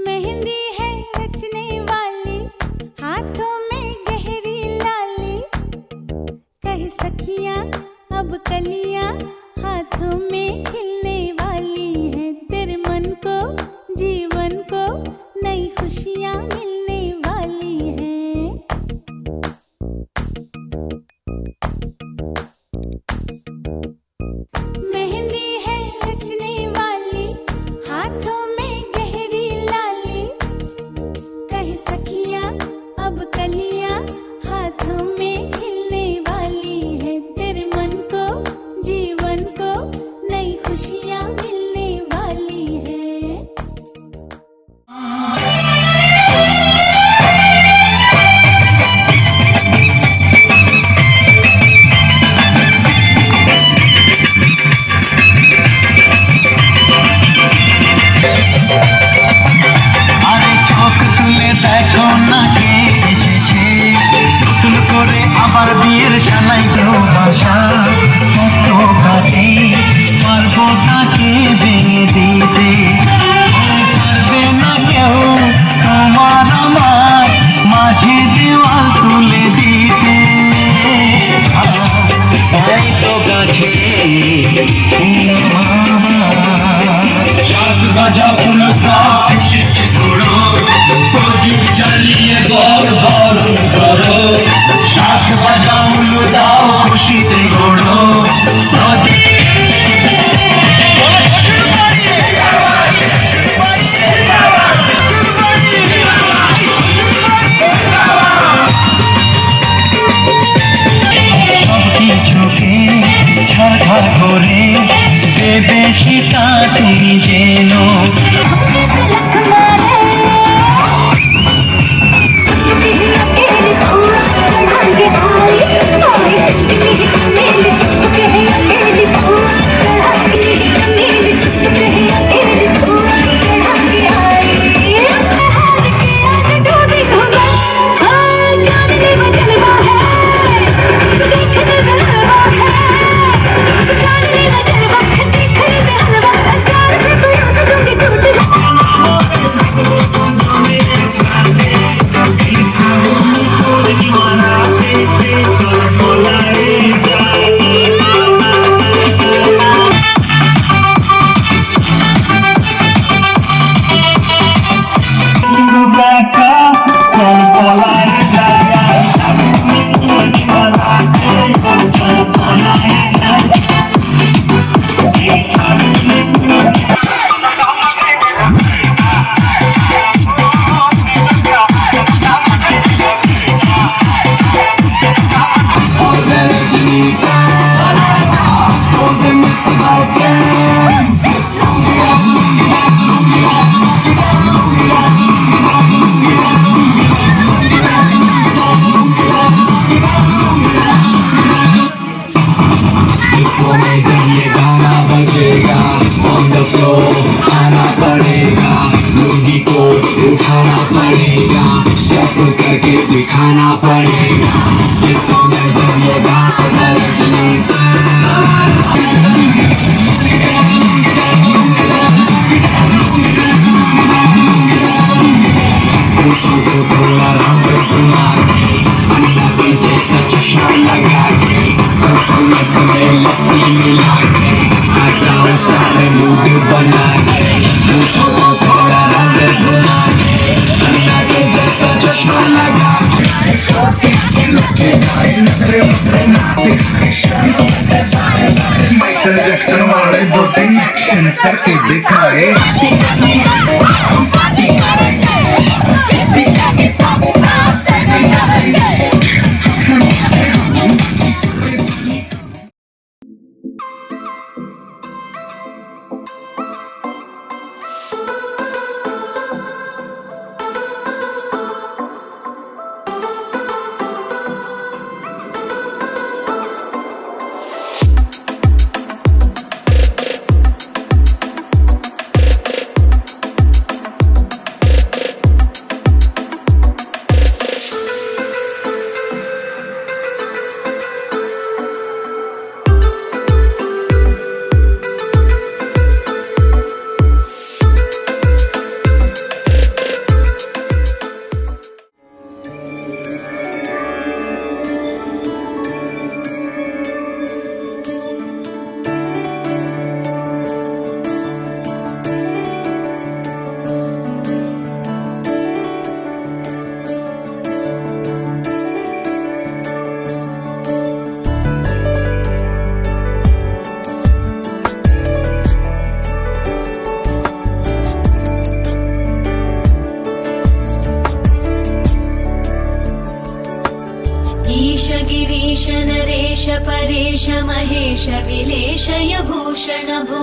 मेहंदी है रचने वाली, हाथों में गहरी लाली, कह सखियां अब कलियां हाथों में खिलने वाली हैं। तेरे मन को जीवन को नई खुशियां मिलने वाली हैं। मेहंदी है रचने वाली, हाथों में गहरी लाली, कह सखियां अब कलियां हाथों में खिलने वाली है। तेरे मन को जीवन को नई खुशियां मिलने वाली है। আরে চোখ তুলে দেখো না কে এসেছে, নতুন করে আবার বিয়ের সানাই কেউ বাসা কত কাটে, পারবো তাকে ভেঙে দিতে, পারবে না কেউ তোমার আমার মাঝে দেওয়াল তুলে দিতে। তাই তো গাছে সাত বাজা ফুল এসেছে ঘোড়ো, প্রদীপ জ্বালিয়ে বড় বরণ করো, সাত বাজা ফুল দাও খুশিতে ঘোড়ো প্রদীপ। সবকিছুকে ছাড়খাড় করে দেবে সেটা তুমি জেনো। उठाना पड़ेगा, शर्त करके दिखाना पड़ेगा, जिसको मैं जब ये बात रजनी पूछो तो थोड़ा रंग घुमा के, अन्ना पीछे सा चश्मा लगा के, हुकूमत में लस्सी मिला के, आ जाओ सारे मूड बना के, पूछो तो थोड़ा रंग घुमा के, अन्ना के जैसा चश्मा लगा के, माइकल जैक्सन वाले बोटिंग एक्शन करके दिखाए। गिरीश नरेश परेश महेश विलेशय भूषण भो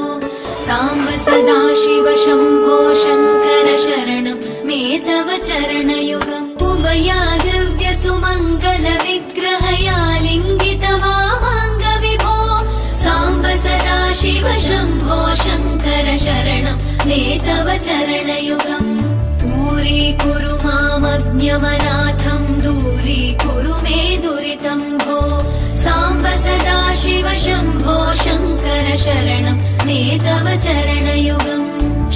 साम्ब सदाशिव शम्भो शङ्कर शरणं मे तव चरणयुगम् उभया दिव्य सुमङ्गल विग्रहया लिङ्गित वामाङ्ग विभो साम्ब सदाशिव शम्भो शङ्कर शरणं मे तव चरणयुगम् दूरीकुरु मामज्ञमनाथं दूरीकुरु मे दुरितं भो साम्ब सदाशिव शम्भो शङ्कर शरणं मे तव चरणयुगम्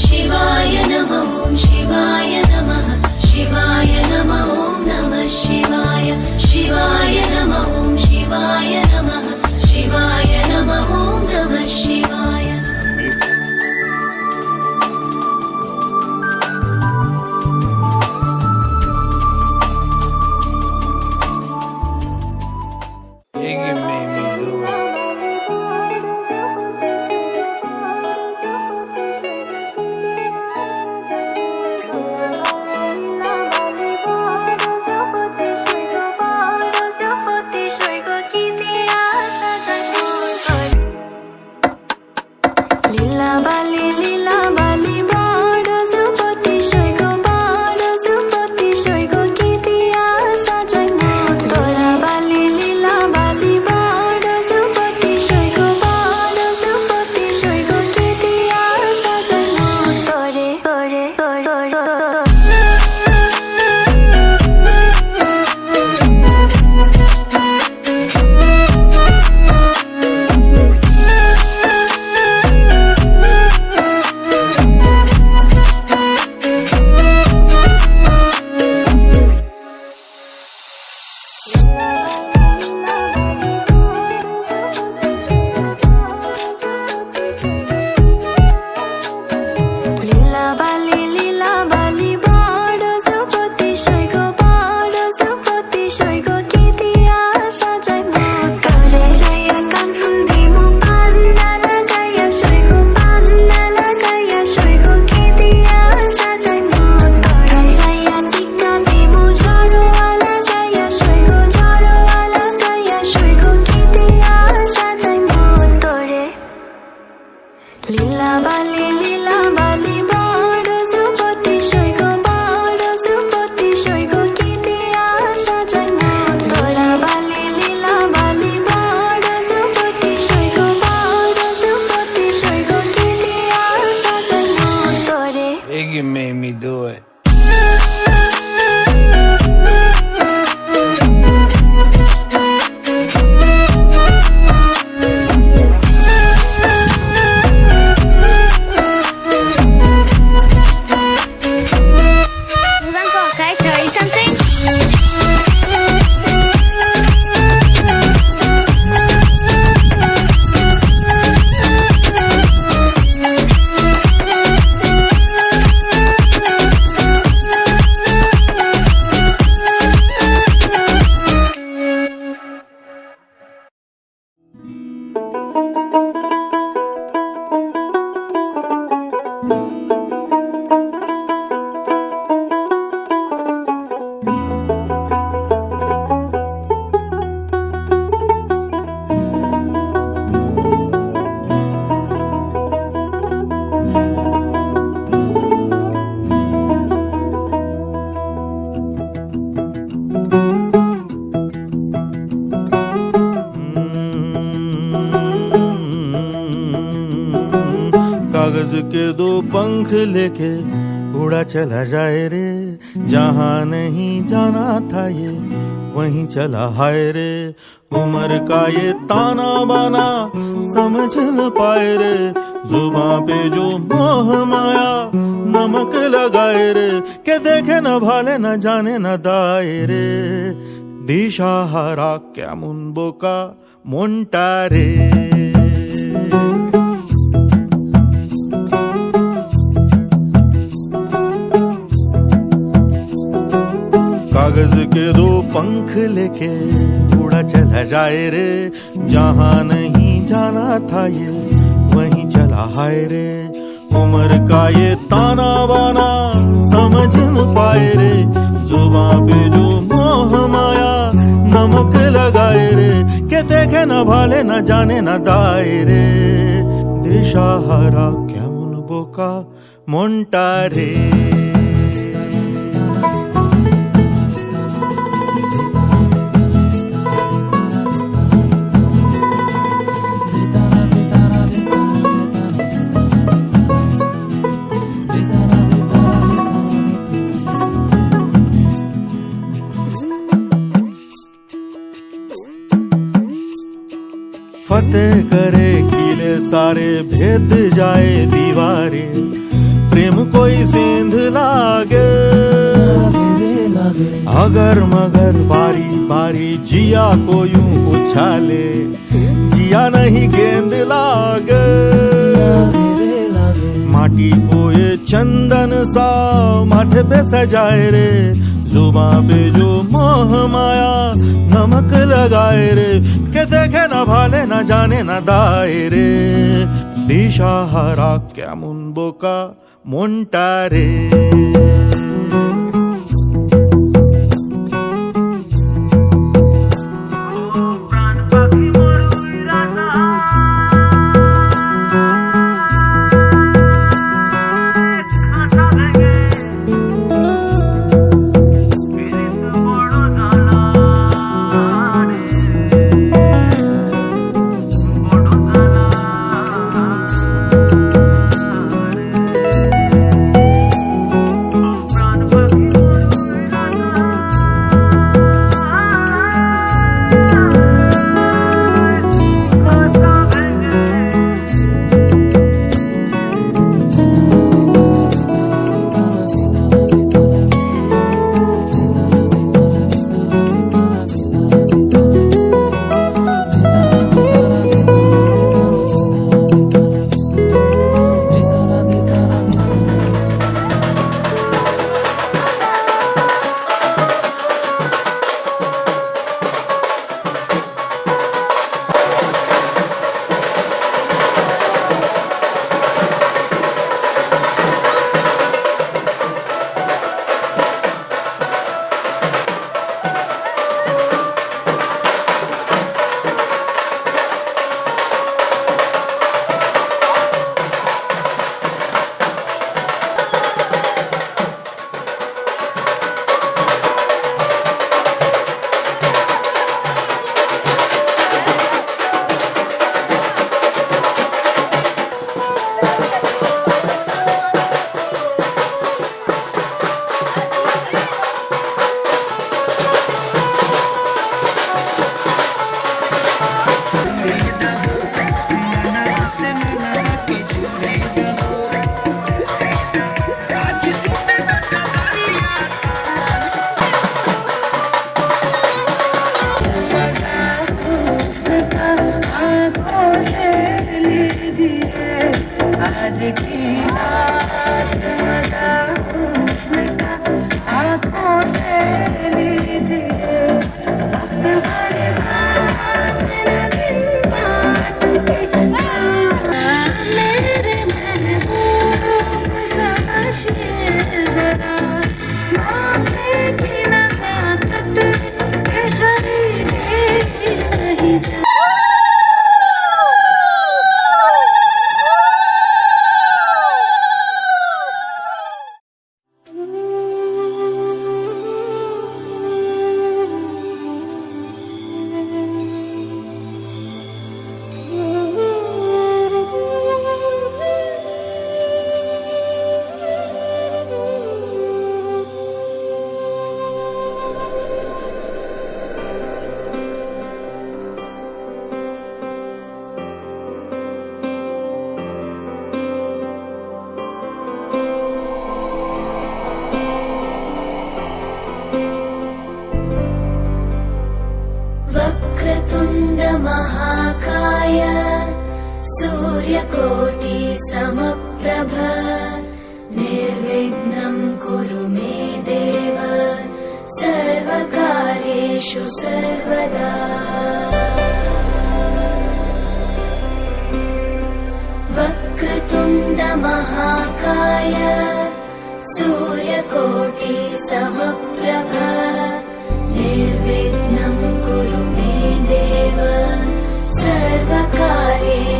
शिवाय नमः ॐ शिवाय नमः शिवाय नमः ॐ नमः शिवाय शिवाय नमः ॐ शिवाय नमः शिवाय नमः ॐ नमः शिवाय You made me do it. कागज के दो पंख लेके उड़ा चला जाए रे, जहाँ नहीं जाना था ये वहीं चला हाय रे। उम्र का ये ताना बाना समझ न पाए रे, जुबां पे जो मोह माया नमक लगाए रे। के देखे न भाले न जाने न दाए रे, दिशा हरा क्या मुनबो का मोन्टा रे। कागज के दो पंख लेके उड़ा चला जाए रे, जहाँ नहीं जाना था ये वहीं चला हाय रे। उम्र का ये ताना बाना समझ न पाए रे, जुबां पे जो मोह माया नमक लगा দেখে না ভালে না জানে না দায়রে দিশাহারা কেমন বোকা মনটা রে फतेह करे किले सारे भेद जाए दीवारे प्रेम कोई सेंध लागे अगर मगर बारी बारी जिया को यूं उछाले जिया नहीं गेंद लागे माटी को ये चंदन सा माथे पे सजाए रे जुबां पे जो मोह माया नमक लगाए रे के देखे ना भाले ना जाने ना दायरे दिशाहारा केमन बोका मोनटा रे आज की रात मजा हुस्न का आँखों से लीजिए वक्त बर्बाद न बिन बात के मेरे महबूब समझिए जरा मौके की नज़ाकत के खरीदे नहीं जा वक्रतुण्ड महाकाय सूर्यकोटि समप्रभ निर्विघ्नं कुरु मे देव सर्वकार्येषु सर्वदा वक्रतुण्ड महाकाय सूर्यकोटि समप्रभ निर्विघ्नं कुरु मे देव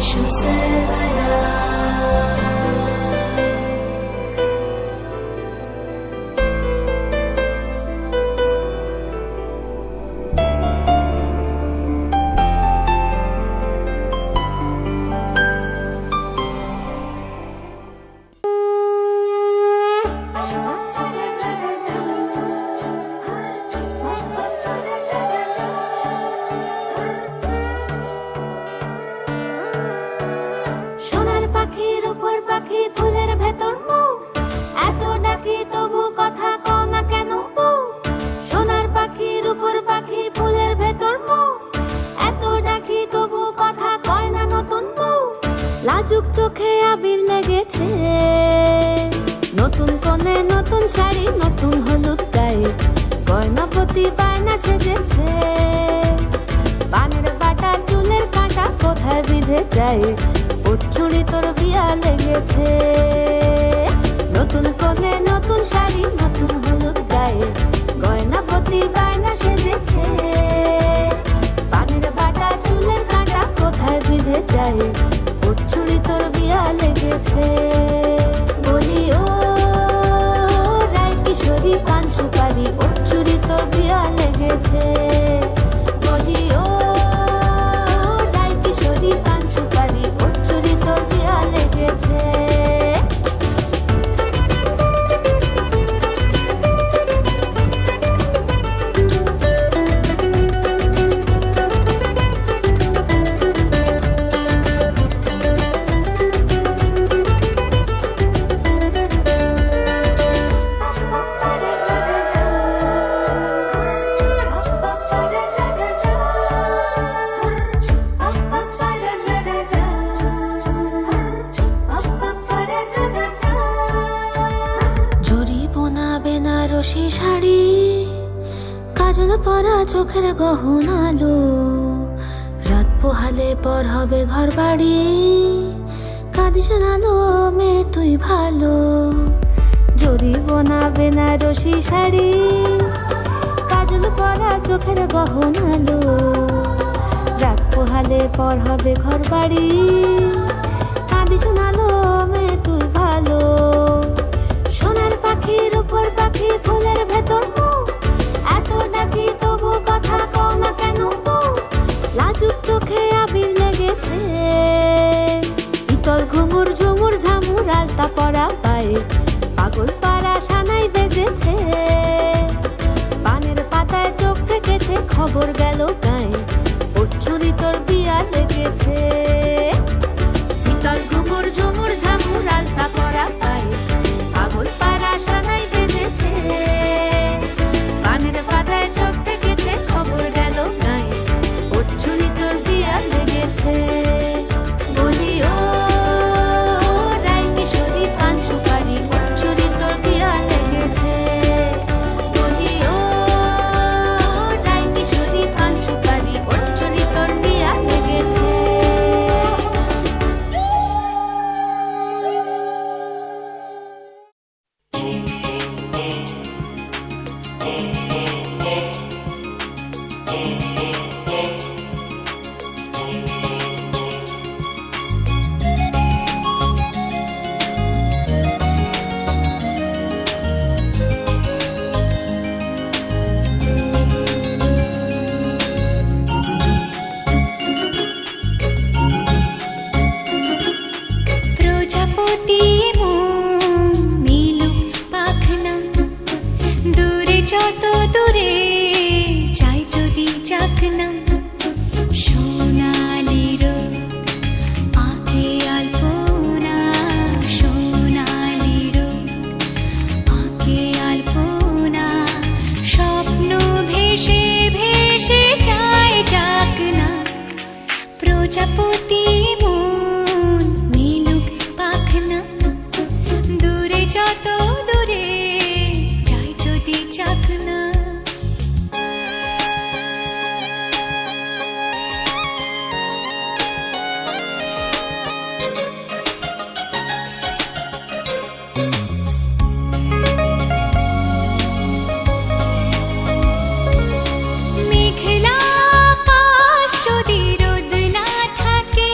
भवेषु सर्वदा সোনার পাখির উপর পাখি ফুলের ভেতর মৌ এত ডাকি তবু কথা কও না কেন বউ সোনার পাখির উপর পাখি ফুলের ভেতর মৌ এত ডাকি তবু কথা কয় না নতুন বউ লাজুক চোখে আবির লেগেছে নতুন কোণে নতুন শাড়ি নতুন হলুদ গায়ে গয়নাপতি বায়না সেজেছে পানের বাটা চুলের কাঁটা কোথায় বিঁধে যায় ওর চুড়ি তোর বিয়া লেগেছে নতুন কোণে নতুন শাড়ি নতুন হলুদ গায়ে গয়নাপতি বায়না সেজেছে পানের বাটা চুলের কাঁটা কোথায় বিঁধে যায় ওর চুড়ি তোর বিয়া লেগেছে বলি ও রায় কিশোরী পান সুপারি ওর চুড়ি তোর বিয়া লেগেছে বলি ও রায় কিশোরী পান সুপারি ওর চুড়ি তোর বিয়া লেগেছে জরি বোনা বেনারসি শাড়ি কাজল পরা চোখের গহনালো রাত পোহালে পর হবে ঘর বাড়ি কাঁদিস নালো মেয়ে তুই ভালো জরি বোনা বেনারসি শাড়ি কাজল পরা চোখের গহনালো রাত পোহালে পর হবে ঘর বাড়ি কাঁদিস নালো মেয়ে তুই ভালো সোনার পাখির উপর পাখি ফুলের ভেতর মৌ এত ডাকি তবু কথা কও না কেন বউ লাজুক চোখে আবির লেগেছে ইতল ঘুমুর ঝুমুর ঝামুর আলতা পরা পায়ে পাগল পাড়া সানাই বেজেছে পানের পাতায় চোখ থেকেছে খবর গেল গায়ে ওর চুরি তোর বিয়া লেগেছে ইতল ঘুমুর ঝুমুর ঝামুর আলতা পরা পায়ে পাগল পাড়া সানাই বেজেছে পানের পাতায় চোখ থেকেছে খবর গেল গায়ে ওর চুরি তোর বিয়া লেগেছে বলি ও রায় কিশোরী পান সুপারি ওর চুরি তোর বিয়া লেগেছে বলি ও রায় কিশোরী পান সুপারি ওর চুরি তোর বিয়া লেগেছে প্রজাপতি মন মিলুক পাখনা দূরে যত দূরে যাই যদি যাক না সোনালি রোদ আঁকে আলপনা সোনালি রোদ আঁকে আলপনা স্বপ্ন ভেসে ভেসে যায় যাক না প্রজাপতি মন মিলুক পাখনা দূরে যত দূরে যাই যদি যাক না মেঘলা আকাশ যদি রোদ না থাকে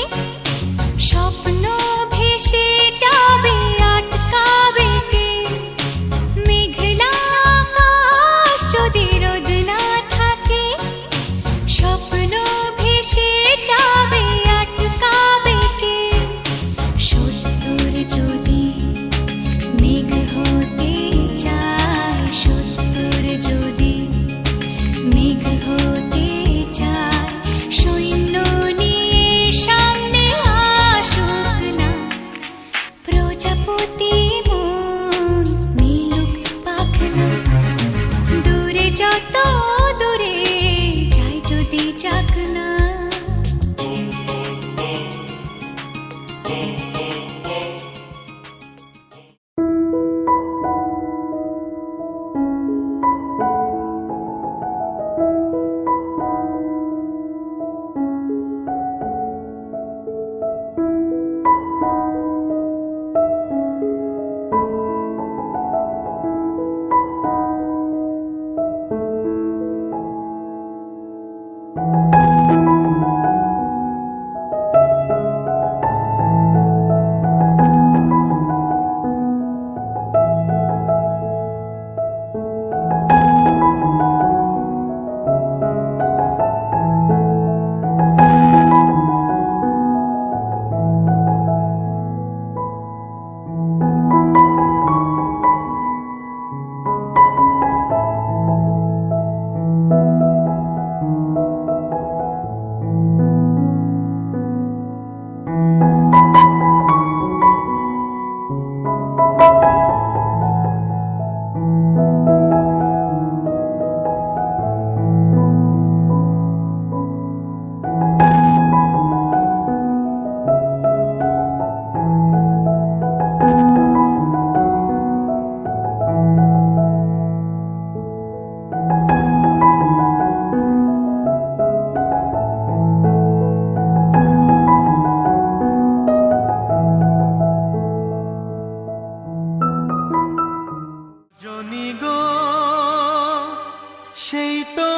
সেই তো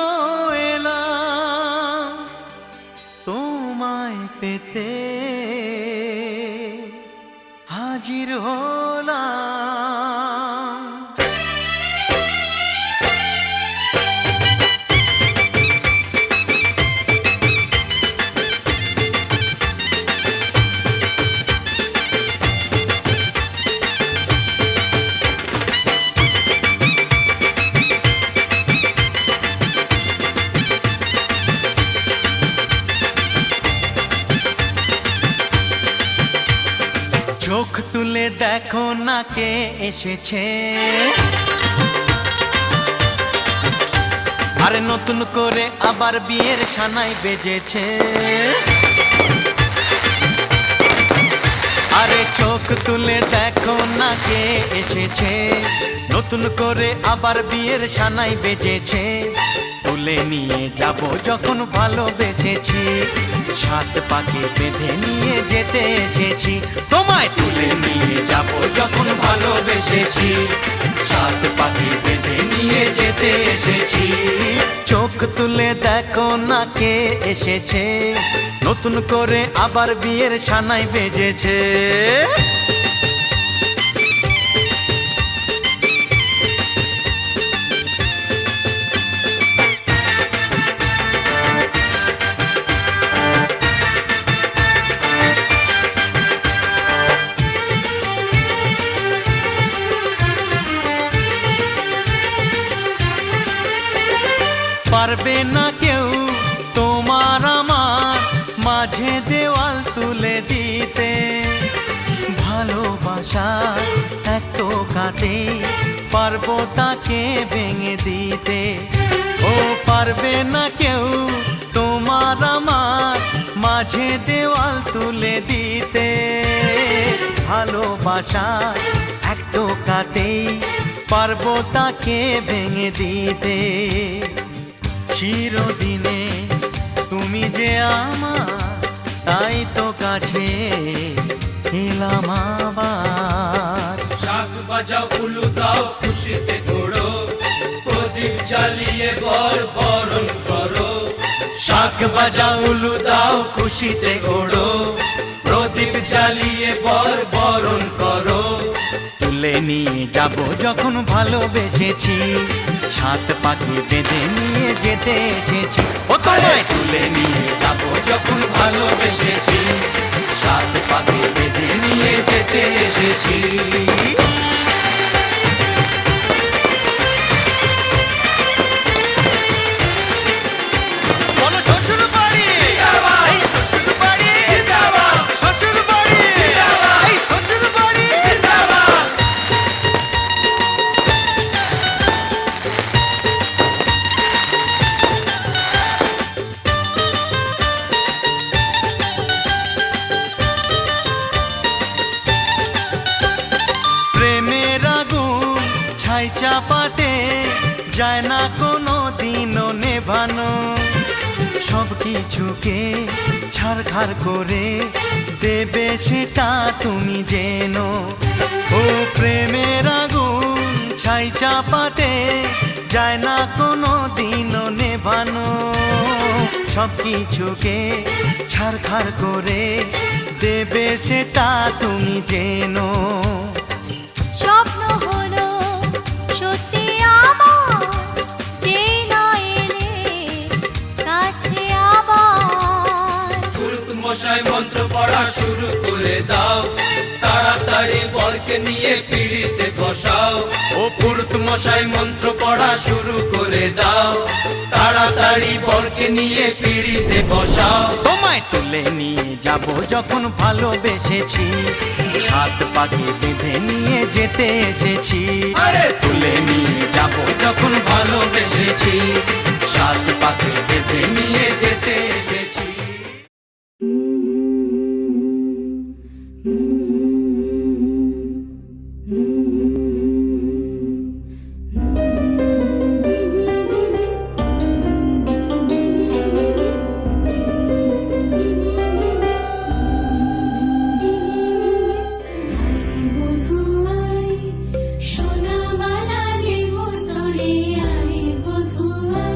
এলাম তোমায় পেতে, হাজির হলাম। চোখ তুলে দেখো না কে এসেছে, আরে নতুন করে আবার বিয়ের সানাই বেজেছে। আরে চোখ তুলে দেখো না কে এসেছে, নতুন করে আবার বিয়ের সানাই বেজেছে। তুলে নিয়ে যাব যখন ভালোবেসেছি, সাত পাকে বেঁধে নিয়ে যেতে এসেছি। তোমায় তুলে নিয়ে যাব যখন ভালোবেসেছি, সাত পাকে বেঁধে নিয়ে যেতে এসেছি। চোখ তুলে দেখো না কে এসেছে, নতুন করে আবার বিয়ের সানাই বেজেছে। পারবে না কেউ তোমার আমার মাঝে দেওয়াল তুলে দিতে, ভালোবাসা এত কাটে পারবো তাকে ভেঙে দিতে। ও পারবে না কেউ তোমার আমার মাঝে দেওয়াল তুলে দিতে, ভালোবাসা এত কাটে পারবো তাকে ভেঙে দিতে। চিরদিনে তুমি যে আমার, তাই তো কাছে এলাম আবার। শাক বাজাও উলু দাও খুশিতে ঘোড়ো, প্রদীপ জ্বালিয়ে বর বরণ করো। শাক বাজাও উলু দাও খুশিতে ঘোড়ো, প্রদীপ জ্বালিয়ে বর বরণ করো। তুলে নিয়ে যাব যখন ভালোবেসেছি, সাত পাখি বেঁধে নিয়ে যেতে এসেছি। ও তোমায় তুলে নিয়ে যাব যখন ভালোবেসেছি, সাত পাকে বেঁধে নিয়ে যেতে এসেছি। বলো শ্বশুর বাড়ি, এই শ্বশুর বাড়ি, শ্বশুর বাড়ি, এই শ্বশুর বাড়ি। প্রেমের আগুন ছাই চাপাতে যায় না কোনো দিনও নেভানো, সব কিছুকে ছারখার করে দেবে সেটা তুমি জেনো। ও প্রেমের আগুন ছাই চাপাতে যায় না কোনো দিনও নেভানো, সব কিছুকে ছারখার করে দেবে সেটা তুমি জেনো। স্বপ্ন হলো সত্যি আমার, যে না এলে কাছে আবার। পুরুত মশাই মন্ত্র পড়া শুরু করে দাও, তাড়াতাড়ি বরকে নিয়ে পিড়িতে বসাও। ও পুরুত মশাই মন্ত্র পড়া শুরু করে দাও, তাড়াতাড়ি বরকে নিয়ে পিড়িতে বসাও। তোমায় তুলে নিয়ে যাব যখন ভালোবেসেছি, সাত পাকে বেঁধে নিয়ে যেতে এসেছি। আরে তুলে নিয়ে যাব যখন ভালোবেসেছি, সাত পাকে বেঁধে নিয়ে যেতে এসেছি। সোনা বালা দেব তোরে, আয় বধুয়া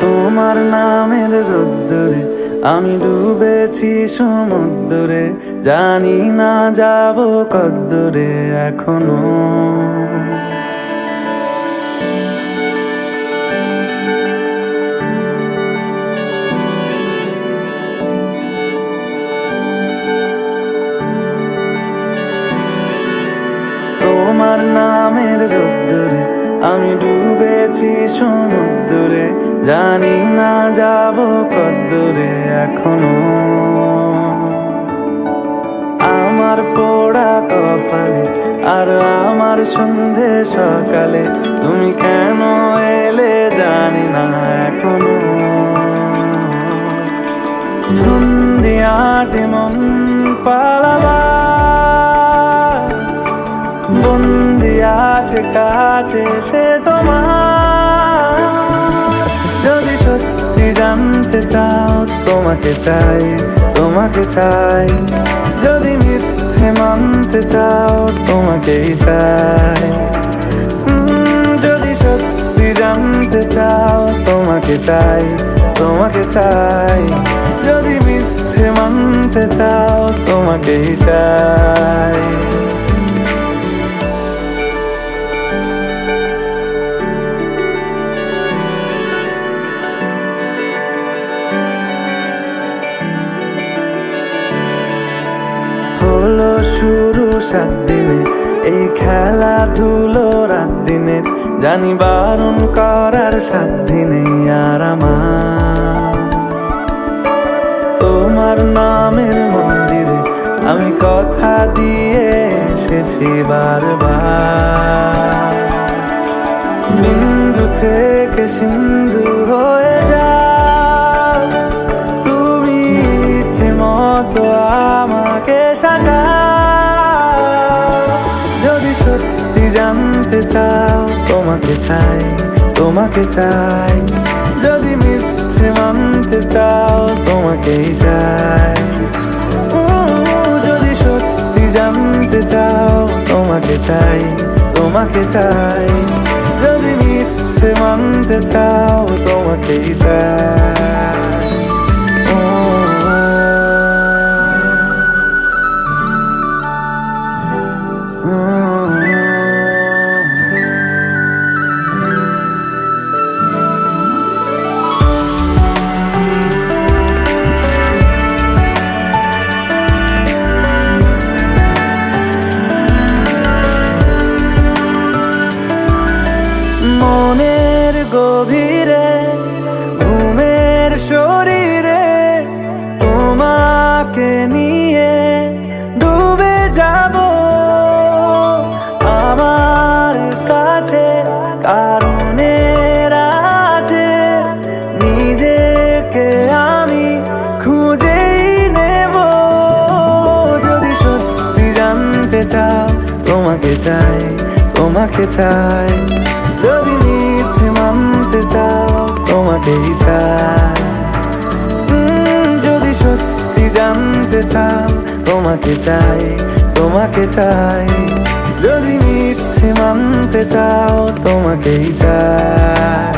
তোমার নামের রোদ্দুরে আমি ডুবেছি সমুদ্রে, জানি না যাব কদ্দুরে এখনো। তোমার নামের রোদ্দুরে আমি ডুবেছি সমুদ্রে, জানি না যাব কদ্দুরে এখনো। আমার পোড়া কপালে আর আমার সন্ধে সকালে তুমি কেন এলে জানি না এখনো। ফন্দিয়াটে মন পালাবা বন্দি আছে কাছে সে তোমার। যদি সত্যি জানতে চাও তোমাকে চাই, তোমাকে চাই। যদি মিথ্যে মানতে চাও তোমাকেই চাই। যদি সত্যি জানতে চাও তোমাকে চাই, তোমাকে চাই। যদি মিথ্যে মানতে চাও তোমাকেই চাই। হলো শুরু 7 দিনে এই খেলাধুলো রাত দিনের, জানি বারণ করার সাধ্য নেই আর আমার। তোমার নামের মন্দিরে আমি কথা দিয়ে এসেছি বারবার। বিন্দু থেকে সিন্ধু হয়ে যাও তুমি, ইচ্ছে মতো আমাকে সাজাও। যদি সত্যি জানতে চাও তোমাকে চাই, তোমাকে চাই। যদি মিথ্যে মানতে চাও তোমাকেই চাই। যদি সত্যি জানতে চাও তোমাকে চাই, তোমাকে চাই। যদি মিথ্যে মানতে চাও তোমাকেই চাই। মনের গভীরে ঘুমের শরীরে তোমাকে নিয়ে ডুবে যাব। আমার কাছে কারণের আছে, নিজেকে আমি খুঁজেই নেব। যদি সত্যি জানতে চাও তোমাকে চাই, তোমাকে চাই। যদি মিথ্যে মানতে চাও তোমাকেই চাই। যদি সত্যি জানতে চাও তোমাকে চাই, তোমাকে চাই। যদি মিথ্যে মানতে চাও তোমাকেই চাই।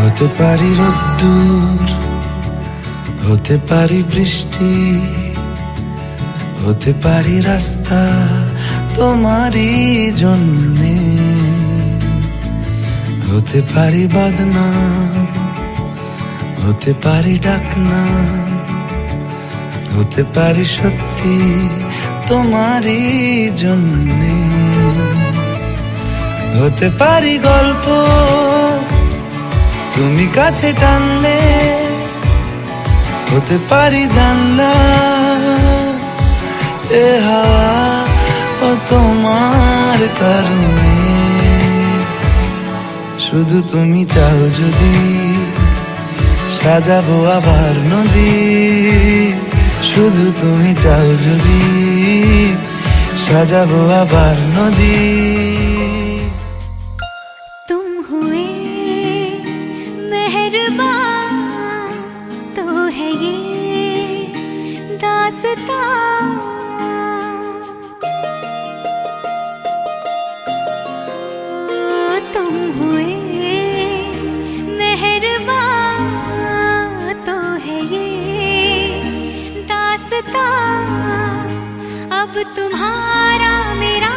হতে পারি রোদ্দুর, হতে পারি বৃষ্টি, হতে পারি রাস্তা তোমারই জন্যে, হতে পারি বদনাম, হতে পারি ডাকনাম, হতে পারি সত্যি তোমারই জন্যে, হতে পারি গল্প তুমি কাছে টানলে, হতে পারি জানলা এ হাওয়া ও তোমার কারণে। শুধু তুমি চাও যদি সাজাবো আবার নদী, শুধু তুমি চাও যদি সাজাবো আবার নদী। तुम हुए मेहरबान तो है ये दास्तां, तुम हुए मेहरबान तो है ये दास्तां। अब तुम्हारा मेरा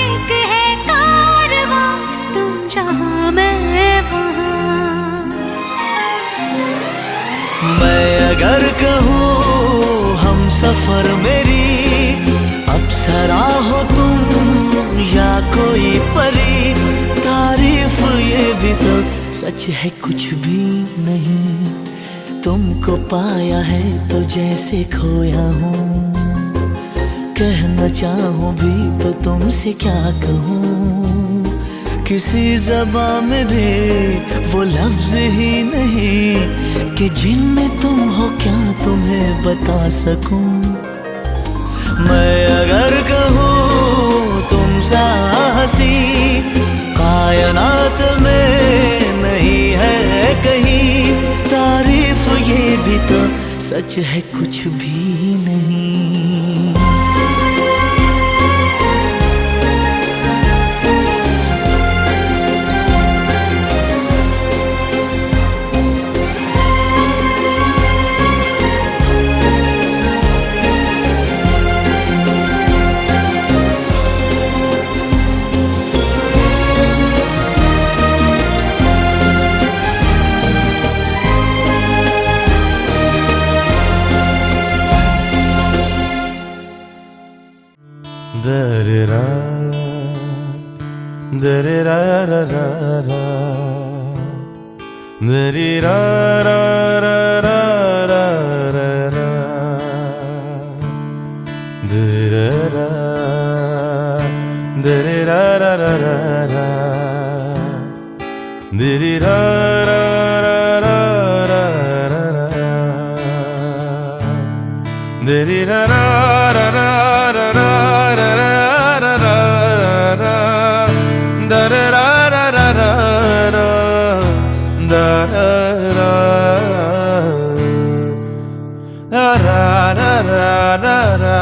एक है कारवां, तुम जहाँ मैं वहाँ। मैं अगर कहूँ हम सफर मेरी अप्सरा हो तुम या कोई परी, तारीफ ये भी तो सच है कुछ भी नहीं। तुमको पाया है तो जैसे खोया हूँ, कहना चाहूँ भी तो तुमसे क्या कहूँ। किसी ज़बां में भी वो लफ्ज़ ही नहीं कि जिनमें तुम हो क्या तुम्हें बता सकूं। मैं अगर कहूँ तुम सा हंसी कायनात में नहीं है कहीं, तारीफ ये भी तो सच है कुछ भी नहीं। Da-re-ra, da-re-ra-ra-ra-ra, da-re-ra-ra-ra-ra-ra-ra. diri ra ra ra ra ra, diri ra ra ra ra ra ra ra, diri ra ra ra ra ra ra ra ra ra ra ra, da ra ra ra ra ra ra, da ra ra, da ra ra ra ra ra,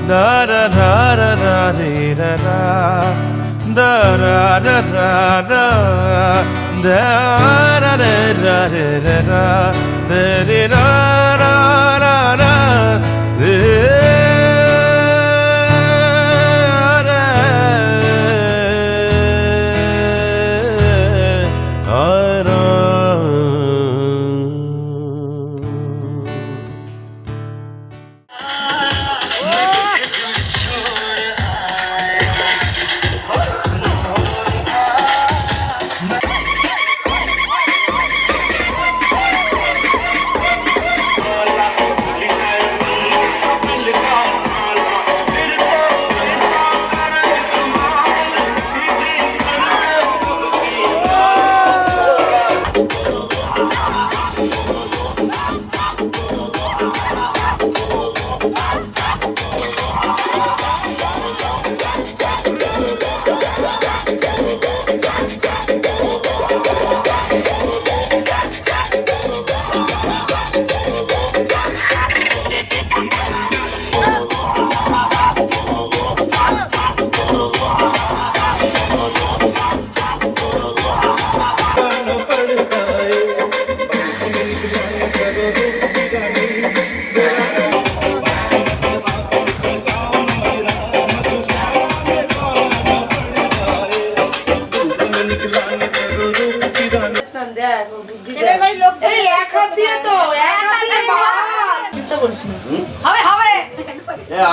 da ra ra ra ra re ra ra, da ra ra ra ra, da ra ra ra re ra ra, da re ra ra ra ra, re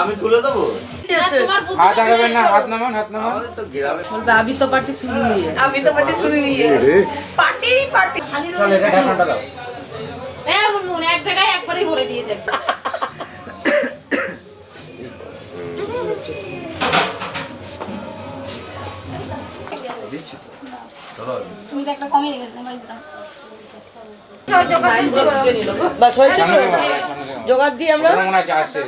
আমি তুলে দেবো। हाथ आगे ना, हाथ Naaman, हाथ Naaman. अभी तो पार्टी शुरू हुई है। अभी तो पार्टी शुरू हुई है। Party party. चल एक घंटा दाओ। ए मुन्नू एक जगह एक पर ही बोले दिए जाए। तुम একটা কমে গেছে না ভাই बस হয়েছে জোগাড় দিয়ে আমরা মনে আছে আসছে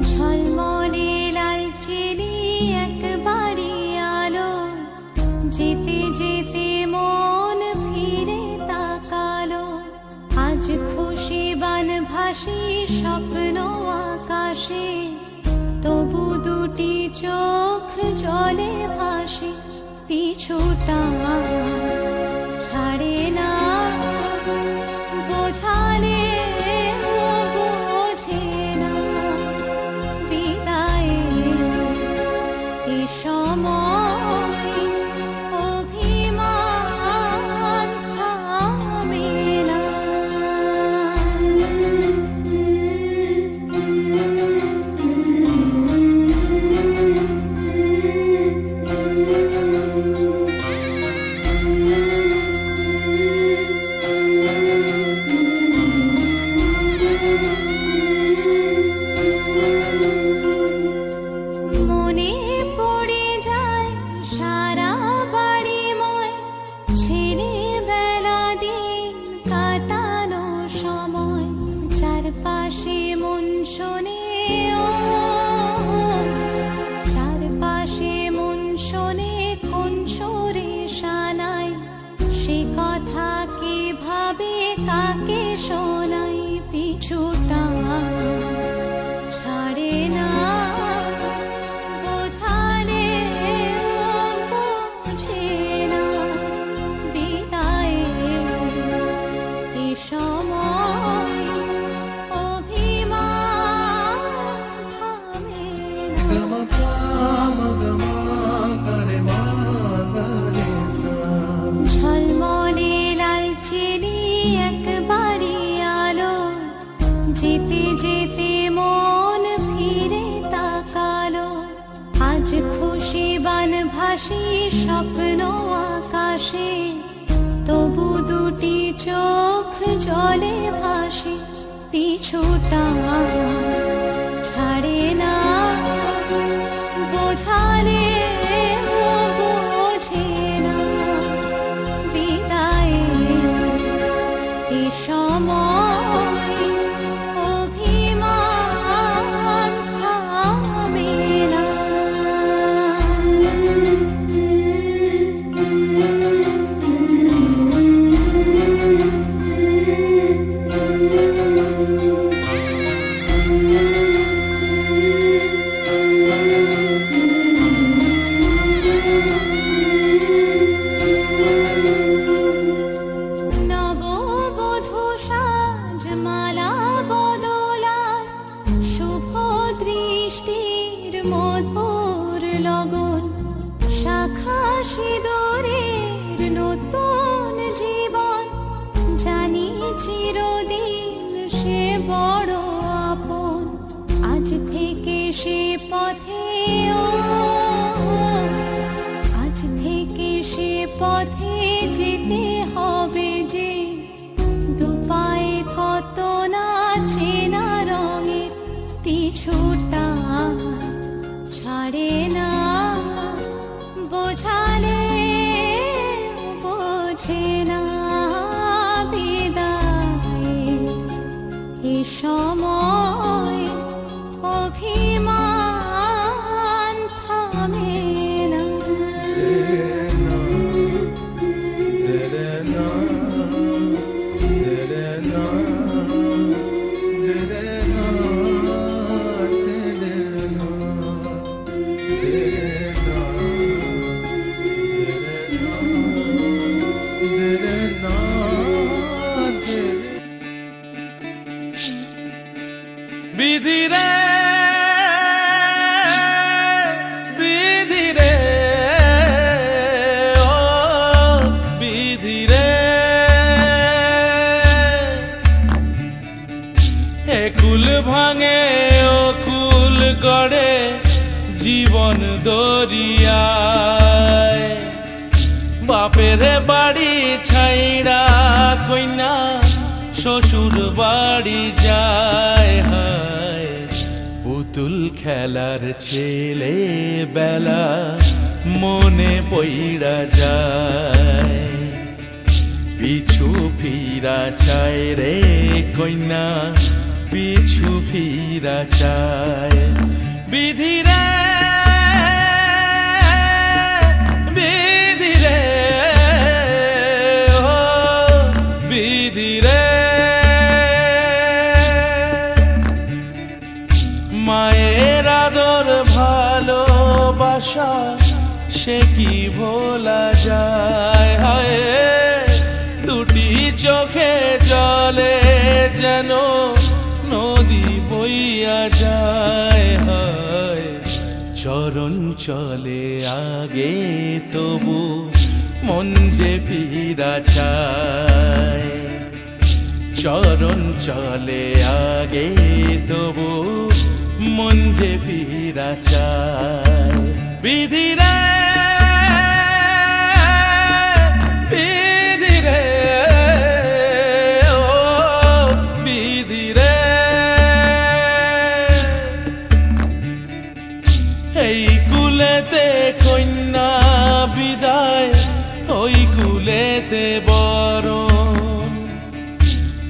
ঝলমলে লাল চিনি একবারই আলো যেতে যেতে মন ফিরে তাকালো আজ খুশি বান ভাসি স্বপ্ন আকাশে তবু দুটি চোখ জলে ভাসি পিছুটা ছাড়ে না বোঝালে বোঝে না বিদায়ে এ সময় অভিমান থামে না হাসি স্বপ্ন আকাশে, তবু দুটি চোখ জলে ভাসে, পিছুটা ছাড়ে না, বোঝালে বোঝে না, বিদায়ের এ সময় অভিমান থামে না। নববধূ সাজমালা বদলার, শুভ দৃষ্টির মধুর লগন, শাখা সিঁদুরের নতুন জীবন, জানি চিরদিন সে বড় আপন। আজ থেকে সে পথে আজ থেকে সে পথে যেতে হবে যে, দুপায়ে কত না চেনা রঙের, পিছুটা ছাড়ে না, বোঝালে বোঝে না, বিদায়ের এ সময় অভিমান থামে না। বিধি রে বিধি রে ও বিধি রে, এ কুল ভাঙে ও কুল গড়ে জীবন দরিয়ায়, বাপের বাড়ি ছাইড়া কইনা শ্বশুর বাড়ি যায়, হায় পুতুল খেলার ছেলে বেলা মনে পইড়া যায়, পিছু ফিরা চায় রে কইনা, পিছু ফিরা চায়। বিধি রে বিধি রে ও বিধি রে, মায়ের আদর ভালোবাসা সে কি ভোলা যায়, হায় দুটি চোখে জলে যেন নদী বইয়া যায়, হায় চরণ চলে আগে তবু মন যে ফিরা চায়, চরণ চলে আগে তবু মন যে ফিরা চায়। বিধি রে বিধি রে ও বিধি রে, এই কুলেতে কন্যা বিদায়, ওই কুলেতে বরণ,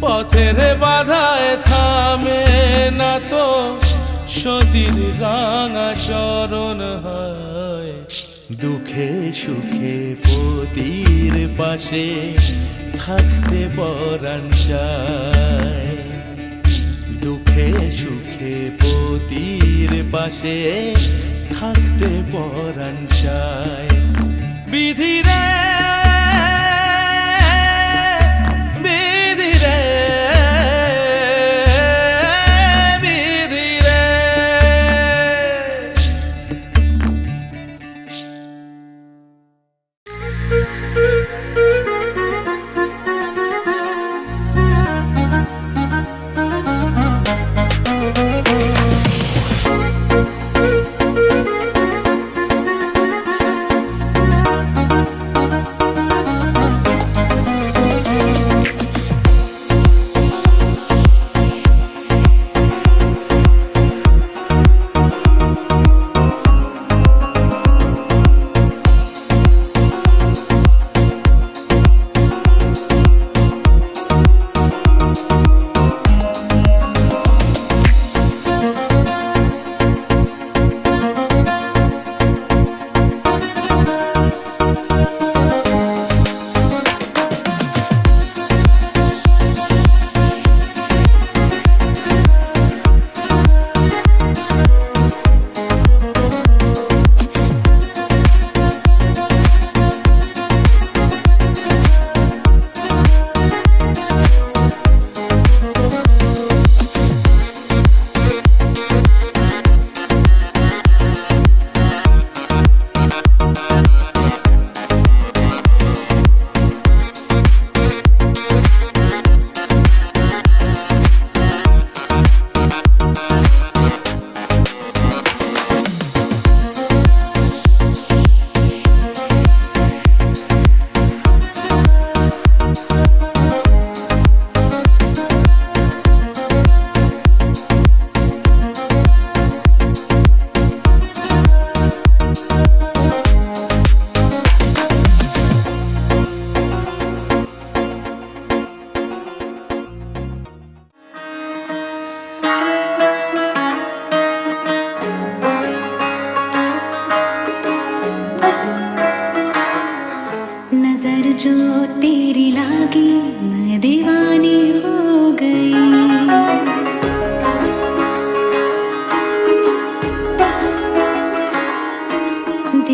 পথের বাধায় থামে না তো সতীর রাঙা চরণ, হয় দুঃখে সুখে পতির পাশে থাকতে পরাণ চায়, দুঃখে সুখে পতির পাশে থাকতে পরাণ চায়। বিধি রে বিধি রে বিধি রে,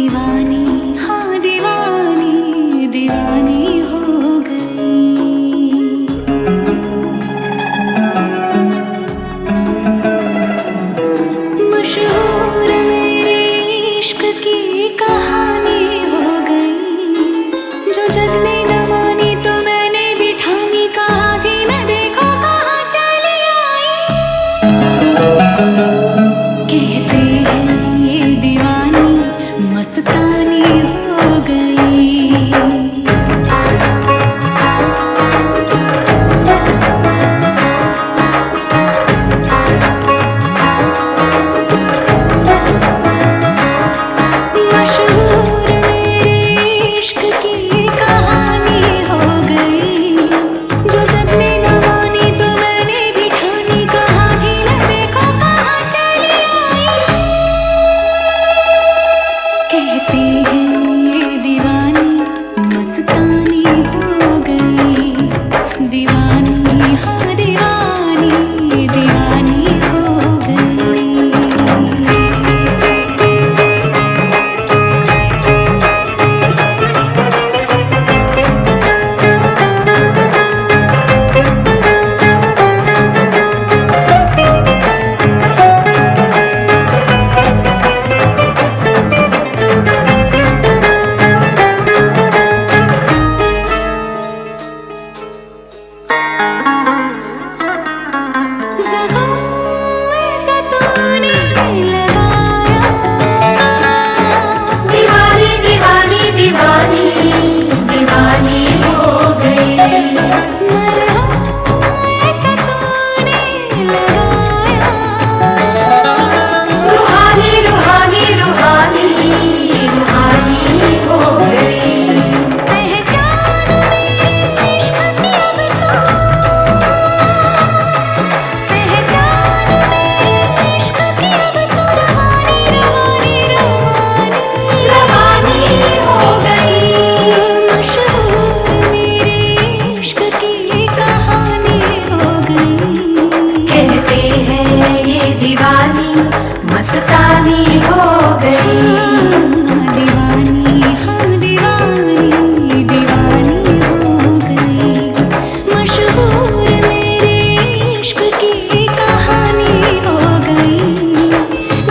दीवानी हाँ दीवानी दीवानी हो गई मशहूर मेरे इश्क की कहानी हो गई जो जग ने न मानी तो मैंने भी ठानी कहा थी न देखो कहाँ चली आई कहते हैं ये दीवानी मस्तानी हो गई मशहूर मेरे इश्क की कहानी हो गई जो जग ने न मानी तो मैंने भी ठानी कहा थी न देखो कहाँ चली आई कहते हैं ये दीवानी मस्तानी हो गई दीवानी हाँ दीवानी दीवानी हो गई दीवानी दीवानी दीवानी दीवानी हो गई रूहानी रूहानी रूहानी रूहानी हो गई रवानी हो गई मशहूर मेरे इश्क की कहानी हो गई कहते हैं ये दीवानी मस्तानी हो गई दीवानी हाँ दीवानी दीवानी हो गई मशहूर मेरे इश्क की कहानी हो गई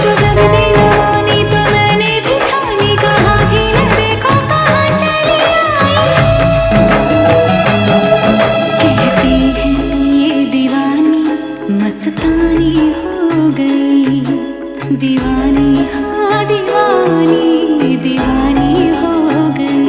जो जग ने न मानी तो मैंने भी ठानी कहा थी न देखो कहाँ चली आई कहती है ये दीवानी मस्तानी हो गई दीवानी हाँ दीवानी दीवानी हो गई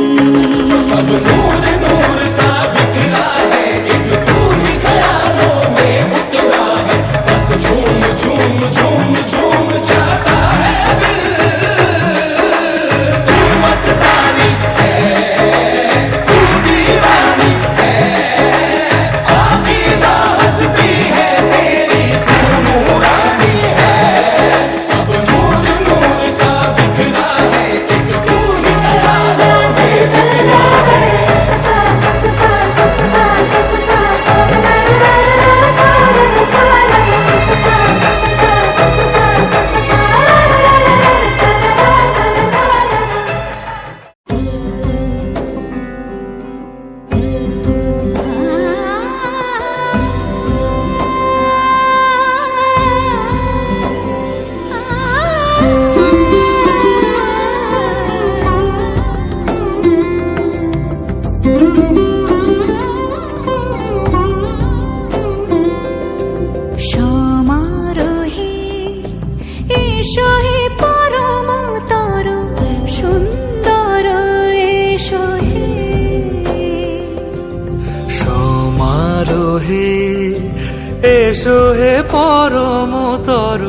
সমারোহে এসো হে পরম তর সুন্দর এসো হে সমারোহে এসো হে পরমতর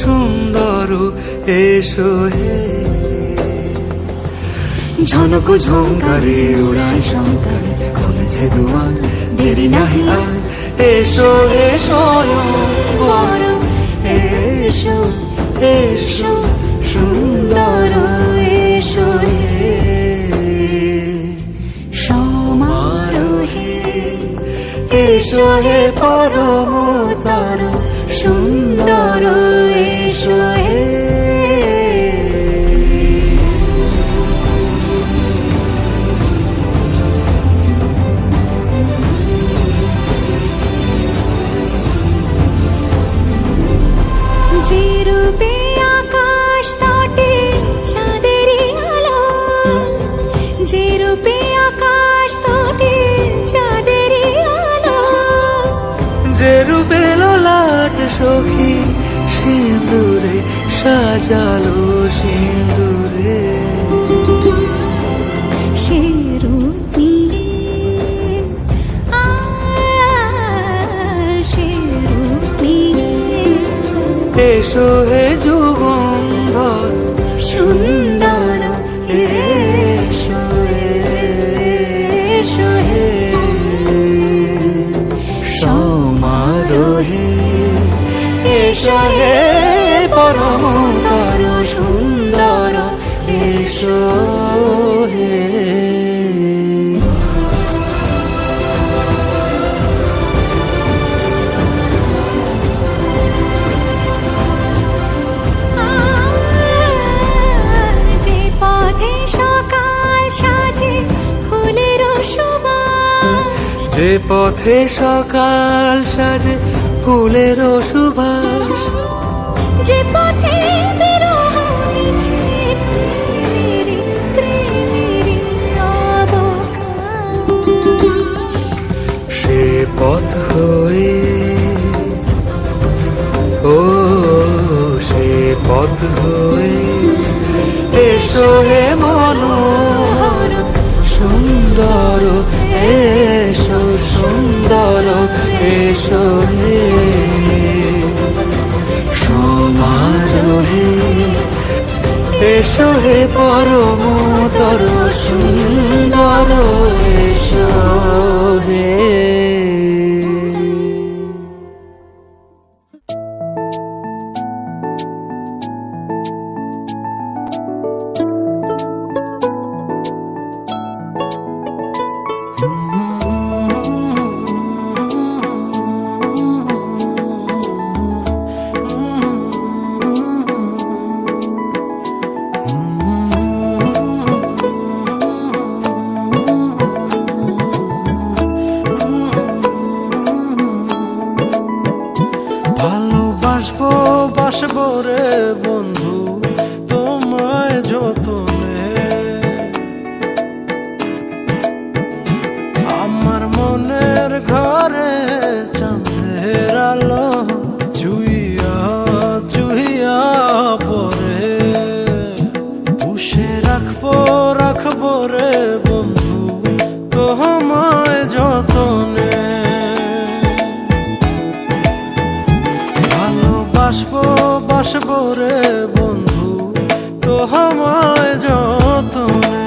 সুন্দর এসো হে ঝনক ঝঙ্কারে উড়ায় শঙ্কারে খুলেছে দুয়ার দেরি নাহি আর এসো হে স্বয়ংবর এসো এসো সুন্দর এসো হে সমারোহে এসো হে পরমতর সুন্দর এসো হে রূপে আকাশ তটে চাঁদেরই আলো, যে রূপে আকাশ তটে চাঁদেরই আলো, যে রূপে ললাট সখী সিঁদুরে সাজালো সিঁদুরে, সে রূপ নিয়ে সে রূপ নিয়ে এসো হে যুগন্ধর সুন্দর এসো এসো হে সমারোহে এসো হে পরমতর সুন্দর এসো হে। যে পথে সকাল সাজে ফুলের সুবাস, যে পথে সকাল সাজে ফুলের সুবাস, যে পথে বিরহ মিছে প্রেমেরই প্রেমেরই অবকাশ, সে পথ হয়ে ও সে পথ হয়ে এসো হে মনোহর সুন্দর এসো সুন্দর এসো হে সমারোহে এসো হে পরমতর সুন্দর এসো হে। ভালোবাসবো বাসবো রে বন্ধু তোমায় যতনে, আমার মনের ঘরে চাঁদের আলো জুইয়া জুইয়া পরে, পুষে রাখবো রাখবো রে বন্ধু তোমায় যতনে, ভালোবাসবো বাসবো রে বন্ধু তোমায় যতনে।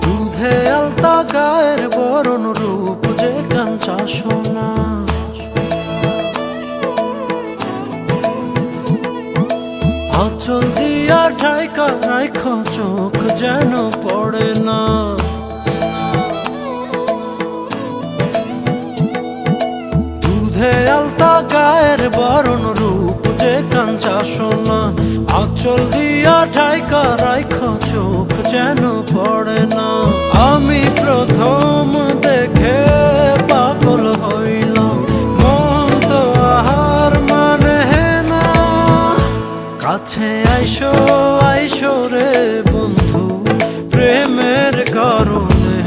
দুধে আলতা গায়ের বরণ রূপ যে কাঞ্চা সোনা, আঁচল দিয়া ঢাইকা রাইখো চোখ যেন পড়ে না, দুধে আলতা গায়ের বরণ রূপ যে কাঞ্চা সোনা, আঁচল দিয়া ঢাইকা রাইখো চোখ যেন পড়ে না। আমি প্রথম দেখে পাগল হইলাম, মন তো আহার মানে না, কাছে আইসো আইসো রে বন্ধু প্রেমের কারণে,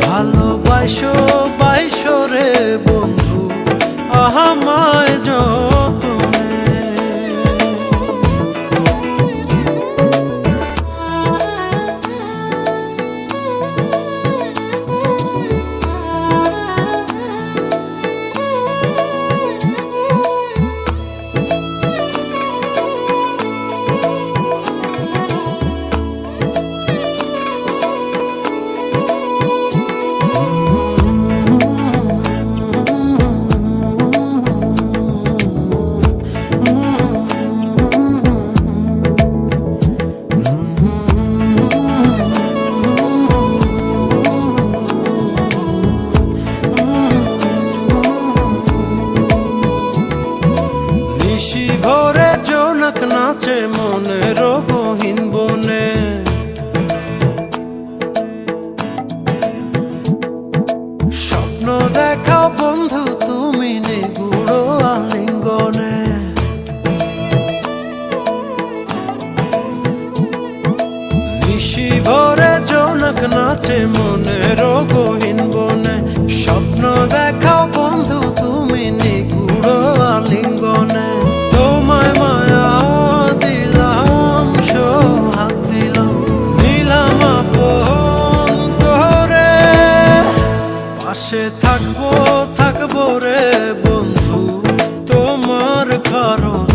ভালোবাসো বাইসো রে বন্ধু আমায় যতনে। নাচে মনের গহীন বনে স্বপ্ন দেখাও বন্ধু তুমি নিগুড় আলিঙ্গনে তোমায় মায়া দিলাম সোহাগ দিলাম নিলাম আপন করে পাশে থাকবো থাকবো রে বন্ধু তোমার কারণে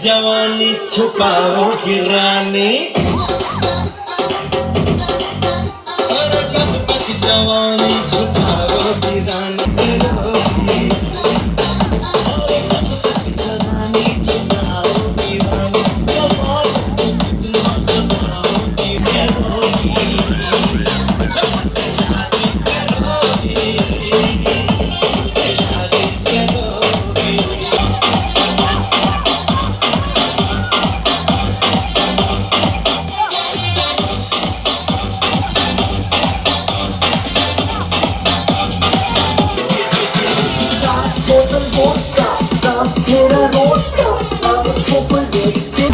जवानी छुपाओगी रानी, अरे कब तक जवानी छुपाओगी रानी। तेरा रोज का मुझको कोई देखते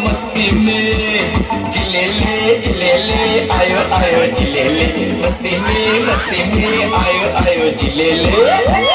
मस्ती में जिले ले आयो आयो जिले ले मस्ती में आयो आयो जिले ले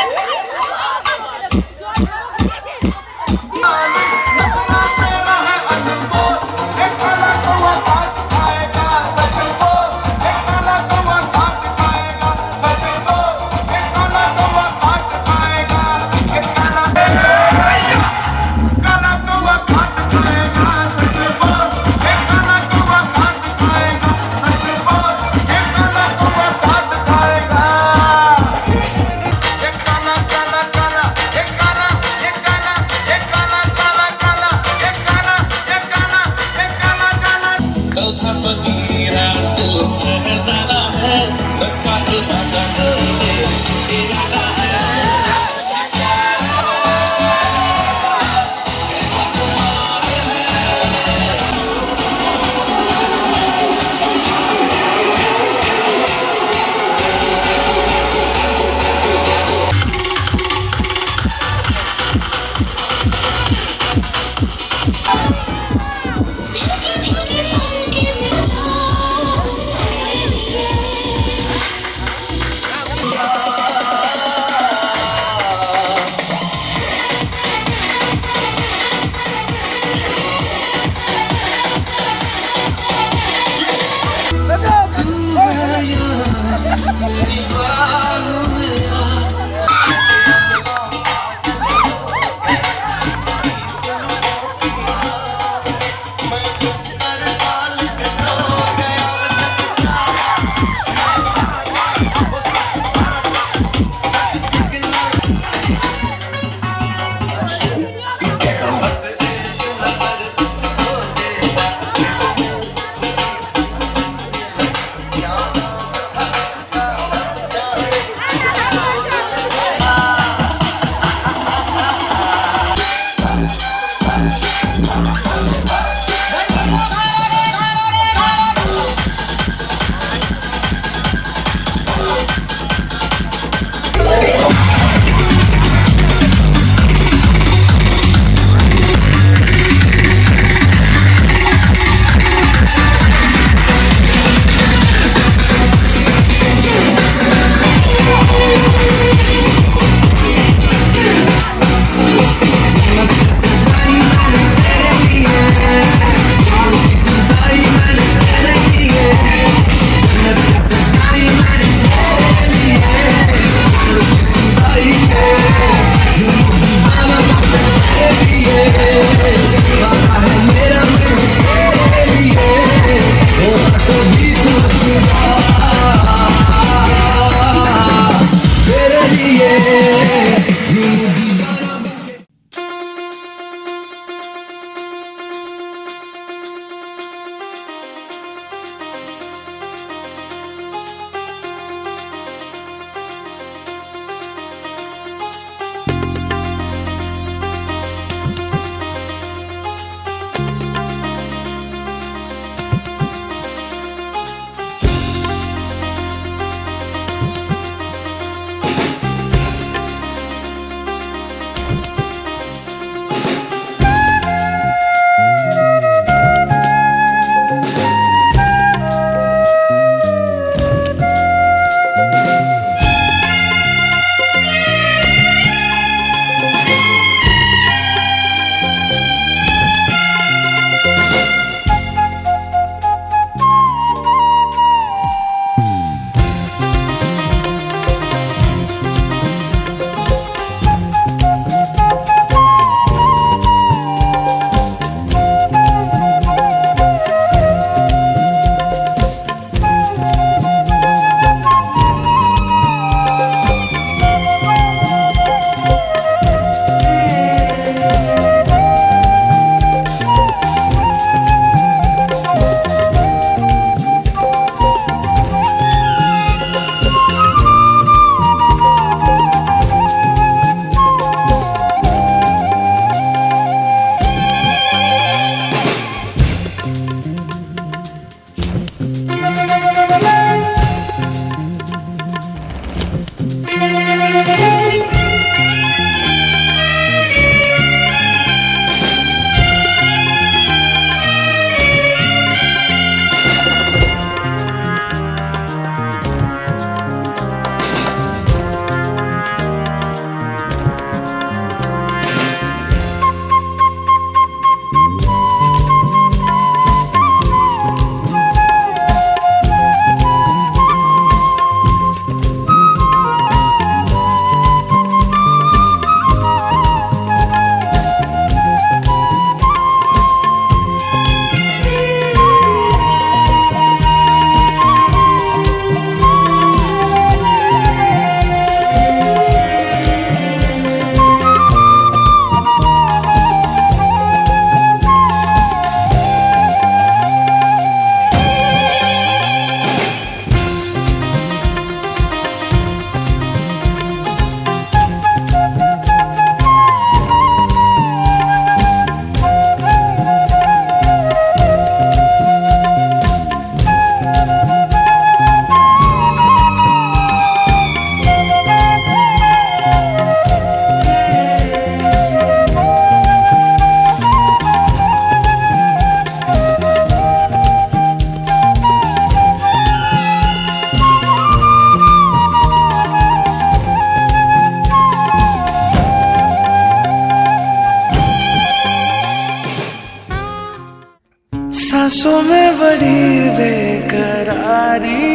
बड़ी बेकरारी,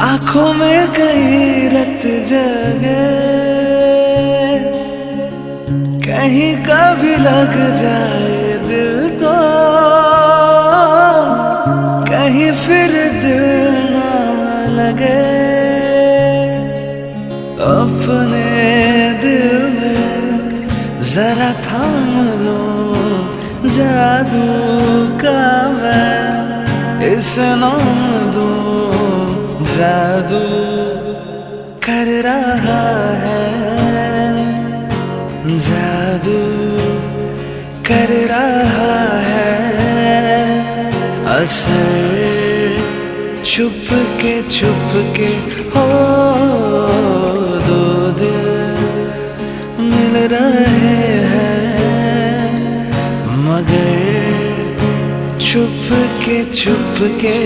आंखों में कई रत जगे, कहीं कभी लग जाए दिल तो कहीं फिर दिल ना लगे। अपने दिल में जरा थाम लो जादू का मैं इसे नाम दूं जादू कर रहा है, जादू कर रहा है असर छुप के हो दो दिल मिल रहे हैं मगर छुप के